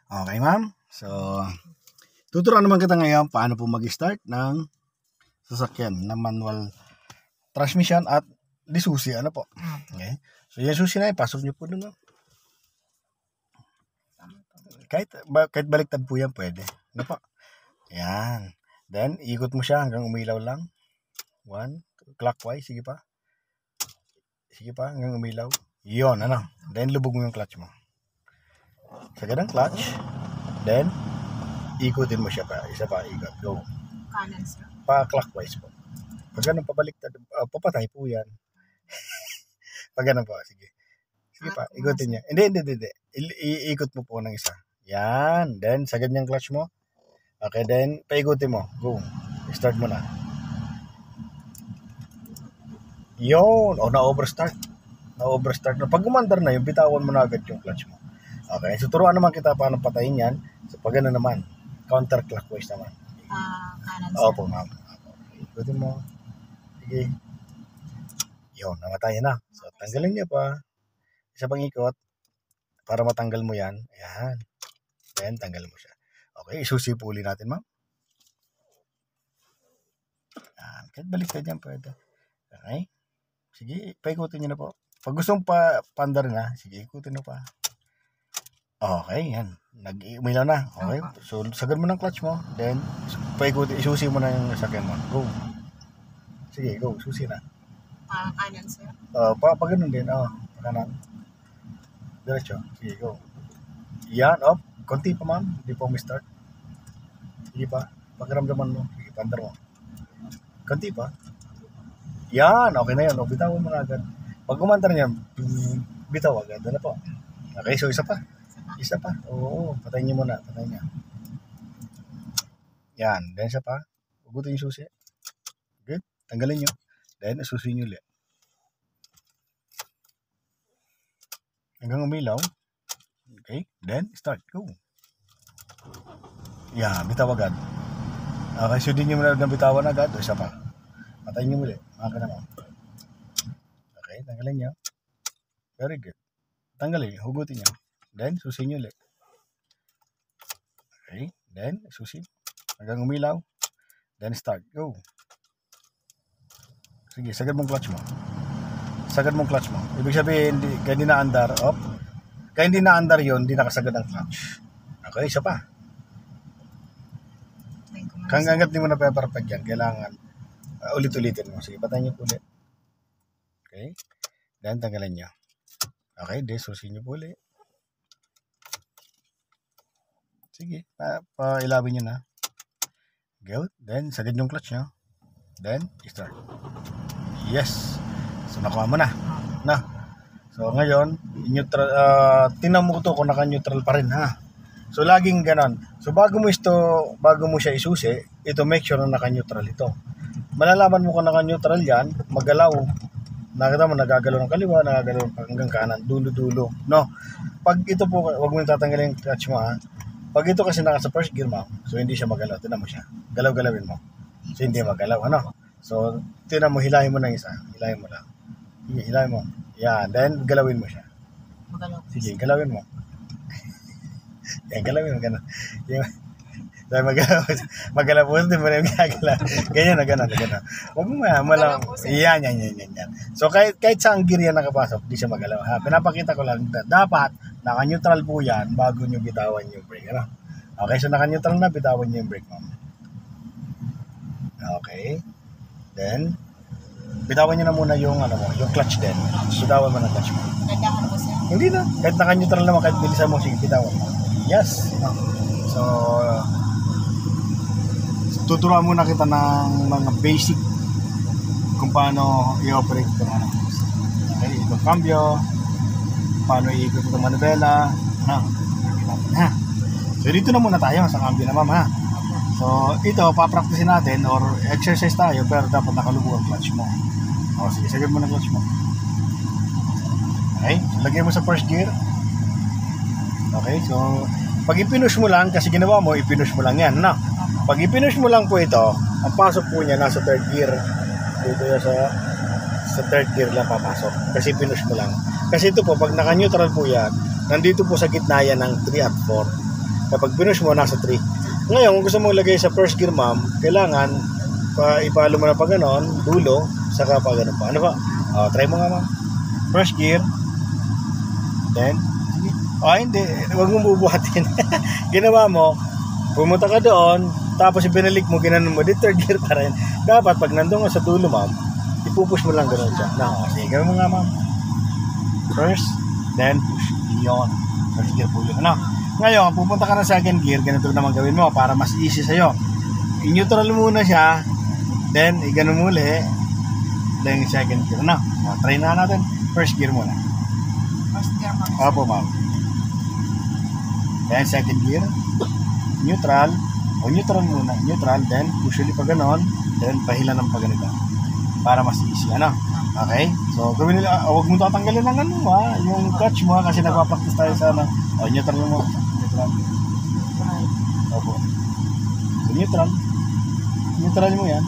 Okay, ma'am. So, tuturuan naman kita ngayon paano po mag-start ng sasakyan na manual transmission at di susi. Ano po? Okay. So, yung susi na ipasok nyo po doon. No? Kahit baliktad po yan, pwede. Ano po? Yan. Then, ikot mo siya hanggang umilaw lang. 1, clockwise. Sige pa. Sige pa, hanggang umilaw. Yun, ano? Then, lubog mo yung clutch mo. Sagad ang clutch. Then, ikutin mo siya pa. Isa pa, ikot. Go. Kanan, sir. Pa-clockwise po. Pag ganun, pabaliktad. Papatay po yan. Pag ganun po, sige. Sige pa, ikutin niya. Hindi. Iikot mo po ng isa. Yan. Then, sagad niyang clutch mo. Okay, then, paikutin mo. Go. Start mo na. Yun. O, na-overstart. Na-overstart na. Pag gumandar na yun, bitawan mo na agad yung clutch mo. Okay, so turuan naman kita paano patayin yan. So pag gano'n naman, counterclockwise naman. Kanan, sir. Opo, ma'am. Ikutin mo. Sige. Yun, namatayin na. So tanggalin niya pa. Isa pang ikot. Para matanggal mo yan. Ayan. Then, tanggal mo siya. Okay, isusi po uli natin, ma'am. Ayan. Kahit baliktad yan, pwede. Okay. Sige, paikutin niyo na po. Pag gustong pandar na, sige, ikutin mo pa. Okay, yan. Nag-umilaw na. Okay. So, sagad mo ng clutch mo. Then, isusi mo na yung sakyan mo. Go. Sige, go. Susi na. Kanan, sir. Pa ganun din. Kanan. Diretso. Sige, go. Yan, up. Konti pa, ma'am. Hindi pa start. Sige pa. Pakiramdaman mo. Sige, pandar mo. Konti pa. Yan. Okay na yan. Bitawan mo na agad. Pag kumandar niya, bitaw agad. Ano po? Okay, so isa pa. Isa pa. Oo, patayin niyo muna. Patayin niya. Yan. Then isa pa. Ugutin yung susi. Good. Tanggalin niyo. Then, susi niyo ulit. Hanggang umilaw. Okay. Then, start. Go. Yan. Bitaw agad. Okay. So, di niyo muna bitawan agad. O, isa pa. Patayin niyo ulit. Maka naman. Okay. Tanggalin niyo. Very good. Tanggalin. Hugutin niyo. Then, susi nyo ulit. Okay. Then, susi. Hanggang umilaw. Then, start. Go. Sige, sagad mong clutch mo. Sagad mong clutch mo. Ibig sabihin, kaya hindi na-andar. Op. Kaya hindi na-andar yun, hindi nakasagad ang clutch. Okay, isa pa. Hanggat di mo na perfect yan, kailangan ulit-ulitin mo. Sige, patayin nyo po ulit. Okay. Then, tanggalin nyo. Okay, then, susi nyo po ulit. Sige, pailawin nyo na. Go. Then, sagad yung clutch nyo. Then, start. Yes. So, nakuha mo na. Na. So, ngayon, tingnan mo ito kung naka-neutral pa rin, ha? So, laging ganon. So, bago mo siya isusi, ito make sure na naka-neutral ito. Malalaman mo kung naka-neutral yan, magalaw. Nakita mo, nagagalaw ng kaliwa, nagagalaw hanggang kanan, dulo-dulo. No? Pag ito po, huwag mo yung tatanggalin yung clutch mo, ha? Pag ito kasi naka sa first gear, ma'am, so hindi siya magalaw. Tinan mo siya. Galaw-galawin mo. So hindi magalaw, ano? So, tinan mo, hilahin mo ng isa. Hilahin mo lang. Sige, hilahin mo. Yan. Then, galawin mo siya. Magalaw. Sige, galawin mo. Yan, galawin mo. Ganun. Dahil magalaw po. Hindi mo na yung gagalaw. Ganyan na, ganun. Huwag mo malang. Yan. So, kahit saan gear yan nakapasok, hindi siya magalaw. Ha? Pinapakita ko lang. Dapat, naka-neutral po yan bago nyo bitawan yung brake. Ano? Okay, so naka-neutral na, bitawan nyo yung brake, ma'am. Okay. Then, bitawan nyo na muna yung, yung clutch din. Bitawan mo na clutch mo. Nandahan po, sir. Hindi na. Kahit naka-neutral naman, kahit bilisan mo, sige, bitawan mo. Yes. So, tuturuan muna kita ng mga basic kung paano i-operate itong Okay, itong cambio, paano i-ikot itong manubela. So, dito na muna tayo sa cambio na, ma'am, ha? So, ito, papracticein natin or exercise tayo pero dapat nakalubog ang clutch mo. O, sige, sagad mo ng clutch mo. Okay, so, lagay mo sa first gear. Okay, so, pag ipinush mo lang, kasi ginawa mo, ipinush mo lang yan, no? Pag ipinush mo lang po ito, ang pasok po niya nasa third gear. Dito yan sa third gear lang papasok. Kasi pinush mo lang. Kasi ito po, pag naka-neutral po yan, nandito po sa gitna yan ng 3 at 4. Kapag pinush mo, nasa 3. Ngayon, kung gusto mong lagay sa first gear, ma'am, kailangan ipalo mo na pa ganon, dulo, saka pa ganon pa. Ano ba? Try mo nga, ma'am. First gear. Then, sige. Hindi. Huwag mong bubuhatin. Ginawa mo, pumunta ka doon, tapos ibinalik mo, ginanon mo, di third gear pa rin. Dapat, pag nandun ka sa dulo, ma'am, ipupush mo lang ganon siya. Sige, gawin mo nga, ma'am. First, then push. Yun. First gear po yun. Ngayon, pupunta ka ng second gear, ganito naman gawin mo para mas easy sa'yo. I-neutral muna siya, then i-ganon mo ulit, then second gear. Try na natin. First gear muna. First gear mo. Opo, ma'am. Then second gear, neutral, neutral muna. Neutral, then push ulit pa ganon, then pahila ng pa ganito. Para mas easy. Okay? So, gawin nila, huwag mo tatanggalin ng yung clutch mo kasi nagpa-practice tayo sa neutral mo. Neutral. Opo. So, neutral. Neutral mo yan.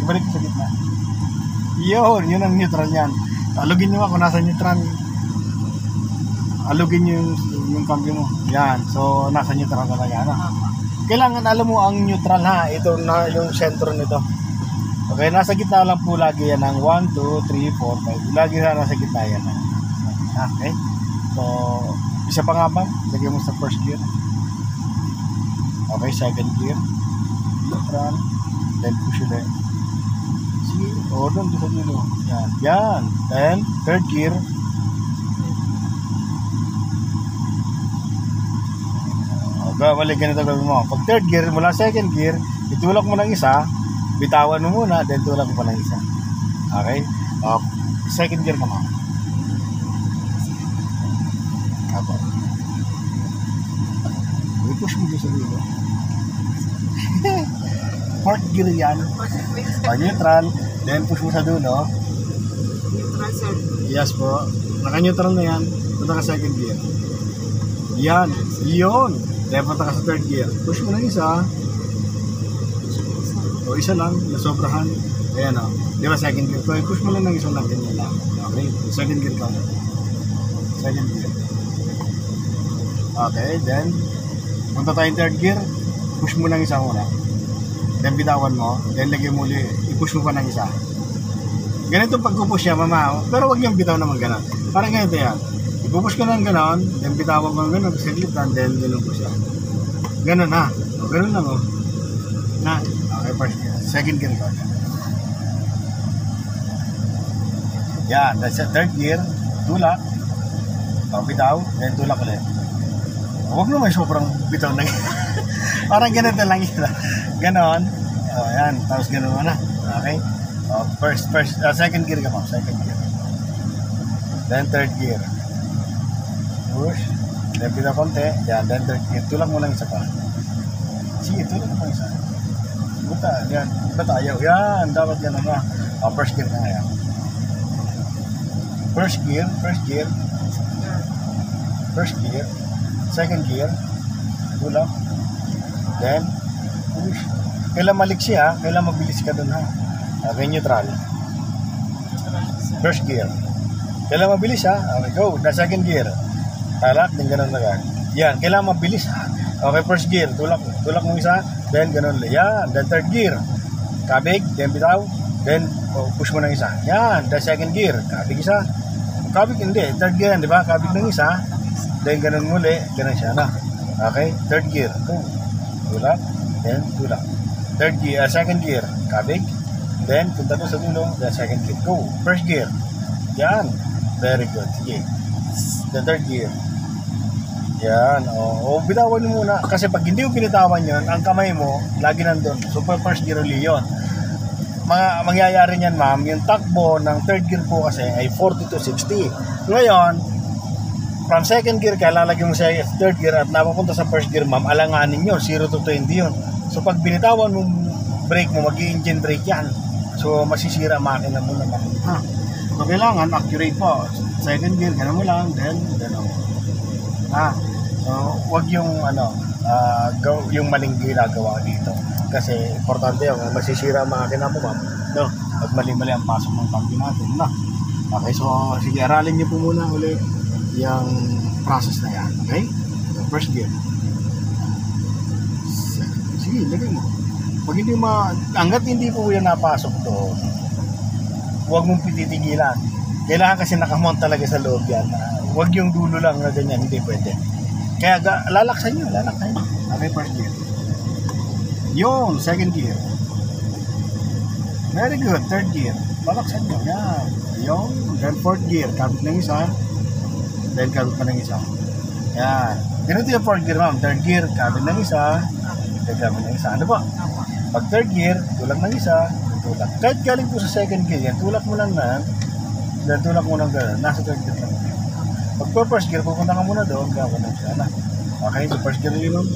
Ibalik mo sa gitna. Yun ang neutral yan. Alugin nyo kung nasa neutral. Alugin nyo yung cambio mo. Yan. So, nasa neutral talaga. Kailangan alam mo ang neutral Ito na yung sentro nito. Okay, nasa gitna lang po lagi yan ng 1, 2, 3, 4, 5. Lagi na nasa gitna yan. Okay? So, isa pa nga ma'am, lagyan mo sa first gear. Okay, second gear. Neutral. Then push ulit. Sige, doon sa dulo. Yan. Then, third gear. Okay, balik ganito gawin mo. Pag third gear, mula second gear, itulak mo ng isa, bitawan mo muna, then tulak mo pa ng isa. Okay? Second gear naman. Apo. I-push mo sa dulo. Fourth gear yan. Neutral, then push mo sa dulo. Neutral, sir. Yes po. Naka-neutral na yan. Punta ka second gear. Yan. Yun. Then punta ka sa third gear. Push mo ng isa. O isa lang, nasobrahan. Ayan Di ba second gear? So, push mo lang ng isa lang. Ganyan lang. Okay? Second gear ka. Second gear. Okay, then punta tayong third gear. Push mo ng isa muna. Then bitawan mo. Then lagyan mo ulit. I-push mo pa ng isa. Ganito pag-push niya, mama. Pero wag niyang bitaw naman gano'n. Parang ganito yan. I-push ka ng gano'n. Then bitawan mo ng gano'n. Saglit lang. Then gano'n po siya. Gano'n Gano'n lang Okay, first gear. Second gear ko. Yan, that's the third gear. Tulak. Bitaw, then tulak ulit. Huwag naman sobrang bitaw na. Parang ganito lang yun. Ganon. Yan, tapos ganon na. Okay? Second gear ka mo. Second gear. Then third gear. Push. Then bitaw konti. Yan, then third gear. Tulak mo lang isa pa. Sige, tulak mo lang isa. Buta, yan. Bata, ayaw. Yan, dapat ganun na. First gear na yan. First gear. First gear. Second gear. Tulak. Then, push. Kailan maliksi kailan mabilis ka dun Okay, neutral. First gear. Kailan mabilis Okay, go. Na second gear. Talak, din ganun na yan. Yan, kailan mabilis Okay, first gear. Tulak mo isa. Then, ganun lang. Yan. Then, third gear. Kabig. Then, bitaw. Then, push mo ng isa. Yan. Then, second gear. Kabig isa. Kabig hindi. Third gear yan, di ba? Kabig ng isa. Then, ganun muli. Ganun siya Okay. Third gear. Tulak. Then, tulak. Third gear. Second gear. Kabig. Then, punta doon sa dulo. Then, second gear. Go. First gear. Yan. Very good. Sige. Then, third gear. Yan, bitawan mo muna. Kasi pag hindi mo binitawan yun, ang kamay mo, lagi nandun. So, first gear ulit yun. Mangyayari niyan, ma'am, yung takbo ng third gear po kasi ay 40 to 60. Ngayon, from second gear ka, lalagyan mo sa third gear at napapunta sa first gear, ma'am, alanganin yun, 0 to 20 yun. So, pag binitawan mo brake mo, mag-engine brake yan. So, masisira makina mo naman. So, kailangan accurate po. Second gear, gano'n mo lang, then, gano'n. So, wag yung yung maling ginagawa dito. Kasi importante yung masisira ang makina mo, ma'am. No? At mali-mali ang pasok ng cambio natin, Okay, so sige, aralin niyo po muna ulit yung process na yan. Okay? So, first gear. Sige, lagay mo. Pag hindi hanggat hindi po yan napasok to, huwag mong pititigilan. Kailangan kasi nakamount talaga sa loob yan. Huwag yung dulo lang na ganyan, hindi pwede. Kaya lalaksan nyo. Okay, first gear. Yung, second gear. Very good, third gear. Lalaksan nyo, yan. Yung, then fourth gear. Kabit ng isa. Then kabit pa ng isa. Yan. Ganito yung fourth gear, ma'am. Third gear, kabit ng isa. Then kabit ng isa. Ano po? Pag third gear, tulak ng isa. Tulak. Kahit galing po sa second gear, yan, tulak mo lang na. Then tulak mo lang gano'n. Nasa third gear lang. Pag po first gear, pupunta ka muna doon. Gawin na siya na. Okay, so first gear yun.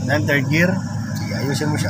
Then third gear, sige, ayusin mo siya.